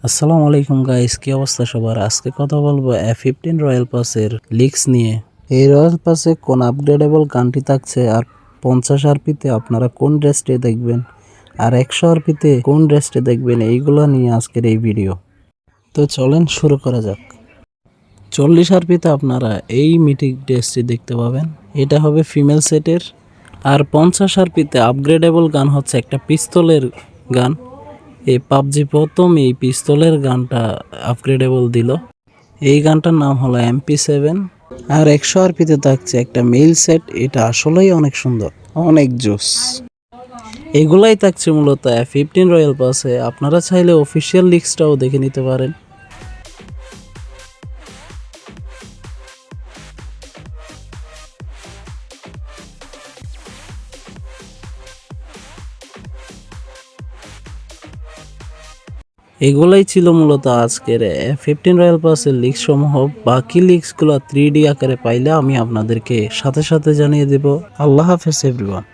আসসালামু আলাইকুম গাইস, কি অবস্থা সবার? আজকে কথা বলবো F15 রয়্যাল পাসের লিক্স নিয়ে। এই রয়্যাল পাসে কোন আপগ্রেডেবল গানটি থাকছে, আর 50 আরপিতে আপনারা কোন ড্রেসটি দেখবেন, আর 100 আরপিতে কোন ড্রেসটি দেখবেন, এইগুলো নিয়ে আজকের এই ভিডিও। তো চলেন শুরু করা যাক। 40 আরপিতে আপনারা এই মিথিক ড্রেসটি দেখতে পাবেন, এটা হবে ফিমেল সেটের। আর 50 আরপিতে আপগ্রেডেবল গান হচ্ছে একটা পিস্তলের গান। এই পাবজি প্রথম এই পিস্তলের গানটা আপগ্রেডেবল দিল। এই গানটার নাম হলো MP7। আর 100 আরপিতে থাকছে একটা মেল সেট, এটা আসলেই অনেক সুন্দর, অনেক জোস। এগুলাই থাকছে মূলত F15 রয়্যাল পাসে। আপনারা চাইলে অফিসিয়াল লিস্টটাও দেখে নিতে পারেন। এগুলাই ছিল মূলত আজকের F15 রয়্যাল পাসের লিক্স সমূহ। বাকি লিক্সগুলো 3D আকারে পাইলে আমি আপনাদেরকে সাথে সাথে জানিয়ে দেব। আল্লাহ হাফেজ এভরিওয়ান।